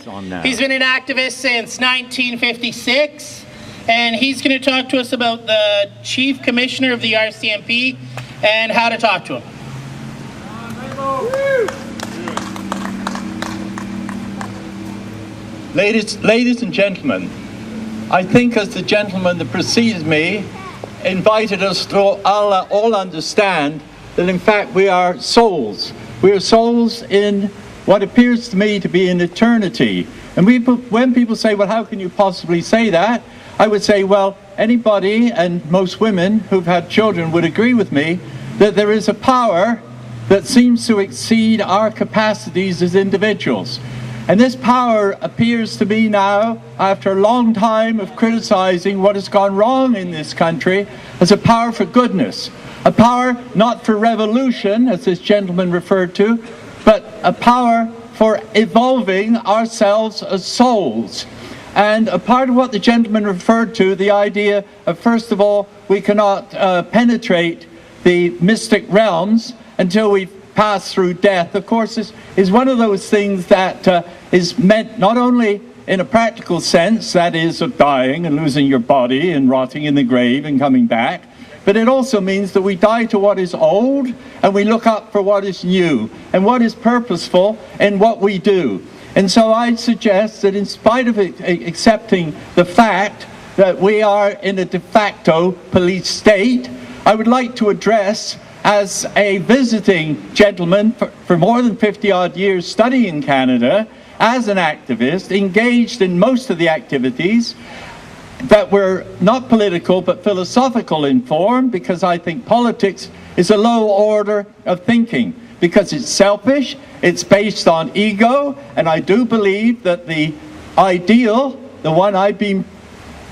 He's been an activist since 1956, and he's going to talk to us about the Chief Commissioner of the RCMP and how to talk to him. Ladies and gentlemen, I think as the gentleman that precedes me invited us to all understand that in fact we are souls. We are souls in what appears to me to be an eternity. And when people say, well, how can you possibly say that? I would say, well, anybody and most women who've had children would agree with me that there is a power that seems to exceed our capacities as individuals. And this power appears to be now, after a long time of criticizing what has gone wrong in this country, as a power for goodness. A power not for revolution, as this gentleman referred to, but a power for evolving ourselves as souls. And a part of what the gentleman referred to, the idea of, first of all, we cannot penetrate the mystic realms until we've passed through death, of course, is one of those things that is meant not only in a practical sense, that is of dying and losing your body and rotting in the grave and coming back, but it also means that we die to what is old and we look up for what is new and what is purposeful in what we do. And so I suggest that in spite of accepting the fact that we are in a de facto police state, I would like to address, as a visiting gentleman for more than 50-odd years studying Canada, as an activist, engaged in most of the activities that were not political but philosophical in form, because I think politics is a low order of thinking, because it's selfish, it's based on ego, and I do believe that the ideal, the one I've been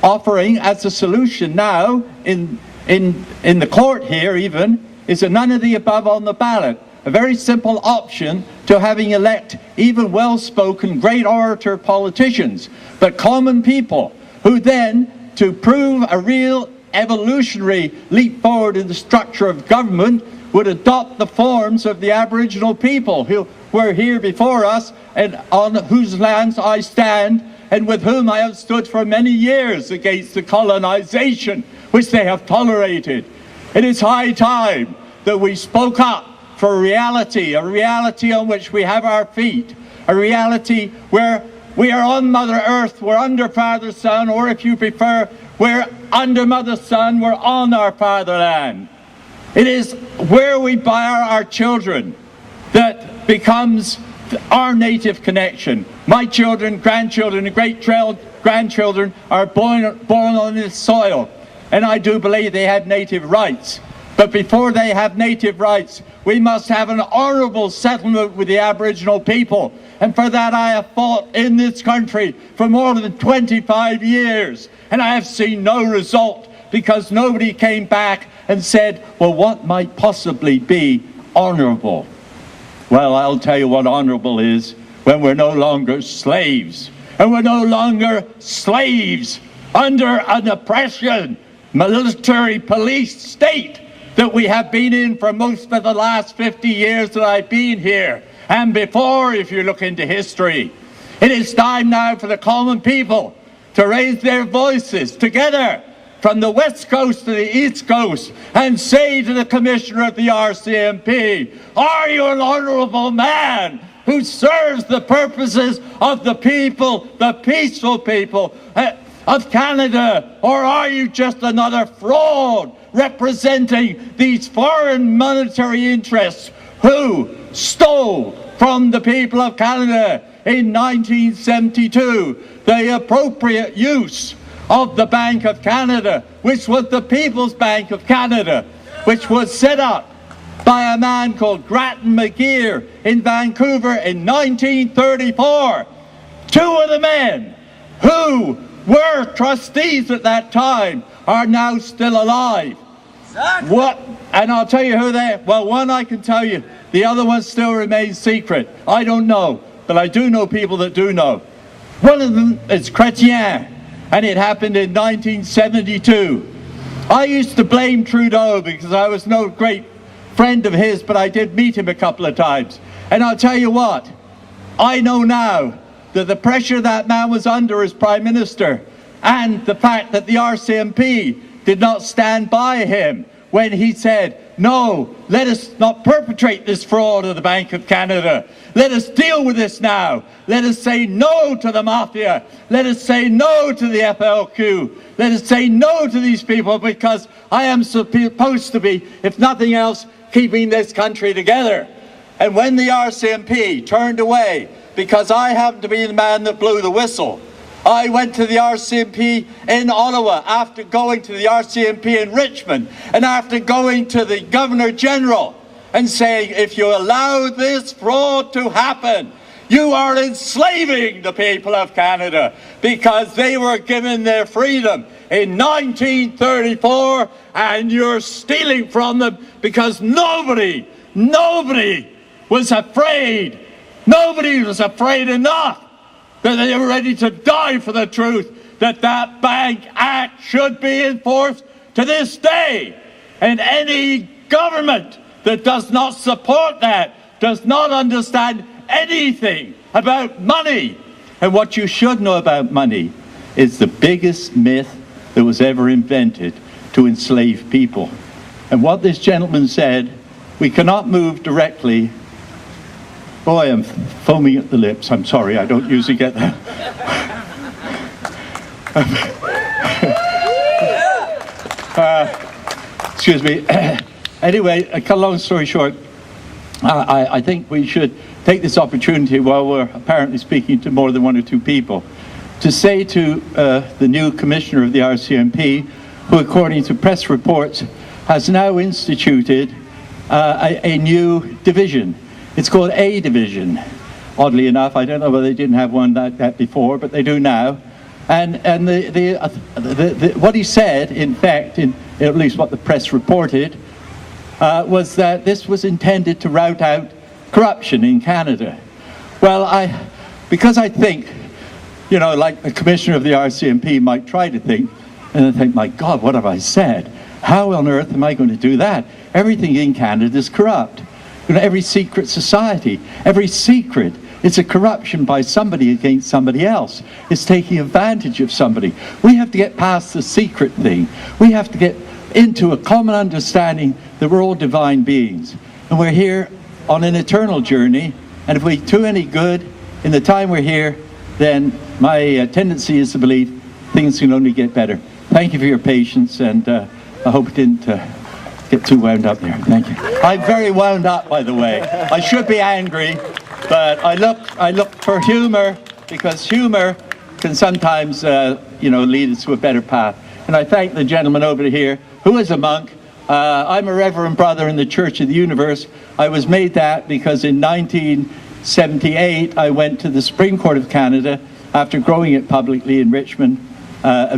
offering as a solution now in the court here even, is a none of the above on the ballot. A very simple option to having elect even well-spoken, great orator politicians, but common people who then, to prove a real evolutionary leap forward in the structure of government, would adopt the forms of the Aboriginal people who were here before us and on whose lands I stand and with whom I have stood for many years against the colonization which they have tolerated. It is high time that we spoke up for a reality on which we have our feet, a reality where we are on Mother Earth, we're under Father Sun, or if you prefer, we're under Mother Sun, we're on our fatherland. It is where we bear our children that becomes our native connection. My children, grandchildren, and great-grandchildren are born on this soil, and I do believe they have native rights. But before they have native rights, we must have an honourable settlement with the Aboriginal people. And for that I have fought in this country for more than 25 years. And I have seen no result, because nobody came back and said, well, what might possibly be honourable? Well, I'll tell you what honourable is when we're no longer slaves. And we're no longer slaves under an oppression, military police state that we have been in for most of the last 50 years that I've been here. And before, if you look into history, it is time now for the common people to raise their voices together from the West Coast to the East Coast and say to the Commissioner of the RCMP, are you an honourable man who serves the purposes of the people, the peaceful people of Canada, or are you just another fraud representing these foreign monetary interests who stole from the people of Canada in 1972 the appropriate use of the Bank of Canada, which was the People's Bank of Canada, which was set up by a man called Grattan McGeer in Vancouver in 1934. Two of the men who were trustees at that time are now still alive. What? And I'll tell you who they are. Well, one I can tell you. The other one still remains secret. I don't know, but I do know people that do know. One of them is Chrétien, and it happened in 1972. I used to blame Trudeau because I was no great friend of his, but I did meet him a couple of times. And I'll tell you what, I know now that the pressure that man was under as Prime Minister, and the fact that the RCMP did not stand by him when he said, no, let us not perpetrate this fraud of the Bank of Canada. Let us deal with this now. Let us say no to the mafia. Let us say no to the FLQ. Let us say no to these people, because I am supposed to be, if nothing else, keeping this country together. And when the RCMP turned away, because I happened to be the man that blew the whistle, I went to the RCMP in Ottawa after going to the RCMP in Richmond and after going to the Governor General and saying, if you allow this fraud to happen, you are enslaving the people of Canada, because they were given their freedom in 1934 and you're stealing from them, because nobody was afraid. Nobody was afraid enough that they were ready to die for the truth, that that Bank Act should be enforced to this day. And any government that does not support that does not understand anything about money. And what you should know about money is the biggest myth that was ever invented to enslave people. And what this gentleman said, we cannot move directly. Boy, I'm foaming at the lips. I'm sorry, I don't usually get that. Excuse me. Anyway, cut a long story short, I think we should take this opportunity, while we're apparently speaking to more than one or two people, to say to the new commissioner of the RCMP, who according to press reports has now instituted a new division. It's called A Division. Oddly enough, I don't know whether they didn't have one like that before, but they do now. And what he said, in fact, in at least what the press reported, was that this was intended to rout out corruption in Canada. Well, because I think, you know, like the commissioner of the RCMP might try to think, and I think, my God, what have I said? How on earth am I going to do that? Everything in Canada is corrupt. You know, every secret society, every secret, it's a corruption by somebody against somebody else. It's taking advantage of somebody. We have to get past the secret thing. We have to get into a common understanding that we're all divine beings. And we're here on an eternal journey. And if we do any good in the time we're here, then my tendency is to believe things can only get better. Thank you for your patience, and I hope it didn't get too wound up there. Thank you. I'm very wound up, by the way. I should be angry, but I look for humor, because humor can sometimes, lead us to a better path. And I thank the gentleman over here, who is a monk. I'm a Reverend Brother in the Church of the Universe. I was made that because in 1978 I went to the Supreme Court of Canada after growing it publicly in Richmond.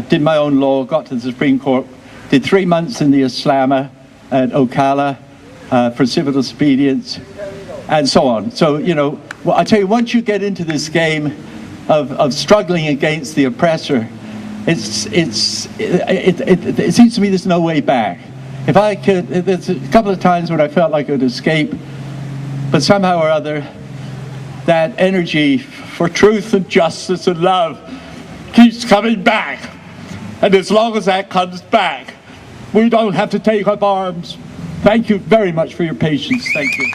Did my own law, got to the Supreme Court, did 3 months in the Islama at Ocala for civil disobedience, and so on. So, I tell you, once you get into this game of struggling against the oppressor, it seems to me there's no way back. If I could, there's a couple of times when I felt like I would escape, but somehow or other, that energy for truth and justice and love keeps coming back. And as long as that comes back, we don't have to take up arms. Thank you very much for your patience. Thank you.